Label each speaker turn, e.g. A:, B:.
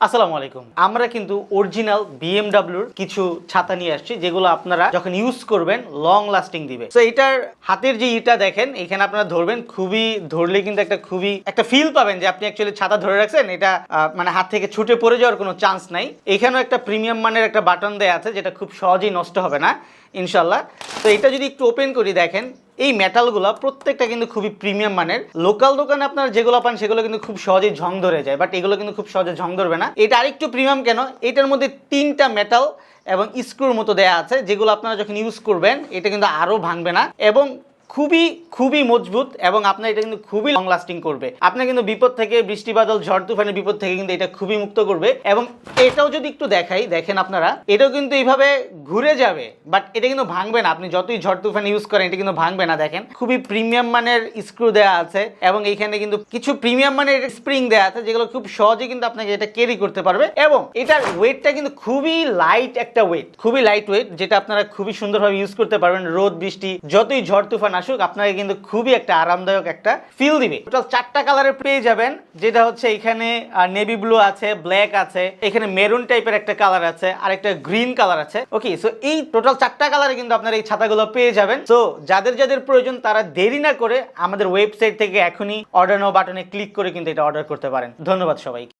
A: আসসালামু আলাইকুম। আমরা কিন্তু অরিজিনাল বিএমডব্লিউর কিছু ছাতা নিয়ে আসছি যেগুলো আপনারা যখন ইউজ করবেন লং লাস্টিং দিবে। তো এটার হাতের যে ইটা দেখেন এখানে আপনারা ধরবেন, খুবই ধরলে কিন্তু একটা ফিল পাবেন যে আপনি অ্যাকচুয়ালি ছাতা ধরে রাখছেন, এটা মানে হাত থেকে ছুটে পড়ে যাওয়ার কোনো চান্স নাই। এখানেও একটা প্রিমিয়াম মানের একটা বাটন দেয়া আছে যেটা খুব সহজেই নষ্ট হবে না ইনশাল্লাহ। তো এটা যদি একটু ওপেন করি দেখেন এই মেটালগুলো প্রত্যেকটা কিন্তু খুবই প্রিমিয়াম মানের। লোকাল দোকানে আপনারা যেগুলো পান সেগুলো কিন্তু খুব সহজেই ঝং ধরে যায়, বাট এগুলো কিন্তু খুব সহজে ঝং ধরবে না। এটা আরেকটু প্রিমিয়াম কেন, এটার মধ্যে 3টা মেটাল এবং স্ক্রুর মতো দেয়া আছে যেগুলো আপনারা যখন ইউজ করবেন এটা কিন্তু আরো ভাঙবে না এবং খুবই মজবুত, এবং আপনার এটা কিন্তু খুবই লং লাস্টিং করবে। আপনার কিন্তু বিপদ থেকে, বৃষ্টি বাদল ঝড় তুফানের বিপদ থেকে কিন্তু এটা খুবই মুক্ত করবে। এবং এটাও যদি একটু দেখাই দেখেন আপনারা, এটাও কিন্তু এইভাবে ঘুরে যাবে, বাট এটা কিন্তু ভাঙবে না। আপনি যতই ঝড় তুফান ইউজ করেন এটা কিন্তু ভাঙবে না। দেখেন খুবই প্রিমিয়াম মানের স্ক্রু দেওয়া আছে এবং এখানে কিন্তু কিছু প্রিমিয়াম মানের স্প্রিং দেওয়া আছে যেগুলো খুব সহজে কিন্তু আপনাকে এটা ক্যারি করতে পারবে। এবং এটার ওয়েটটা কিন্তু খুবই লাইট একটা ওয়েট, খুবই লাইট ওয়েট, যেটা আপনারা খুবই সুন্দরভাবে ইউজ করতে পারবেন। রোদ বৃষ্টি যতই ঝড় তুফান আসুক আপনাকে কিন্তু খুবই একটা আরামদায়ক একটা ফিল দিবে। টোটাল 4টা কালারের পেয়ে যাবেন, যেটা হচ্ছে এখানে নেভি ব্লু আছে, ব্ল্যাক আছে, এখানে মেরুন টাইপের একটা কালার আছে, আর একটা গ্রিন কালার আছে। ওকে, সো এই টোটাল 4টা কালারে কিন্তু আপনারা এই ছাতাগুলো পেয়ে যাবেন। সো যাদের প্রয়োজন তারা দেরি না করে আমাদের ওয়েবসাইট থেকে এখনই অর্ডার নাও বাটনে ক্লিক করে কিন্তু এটা অর্ডার করতে পারেন। ধন্যবাদ সবাইকে।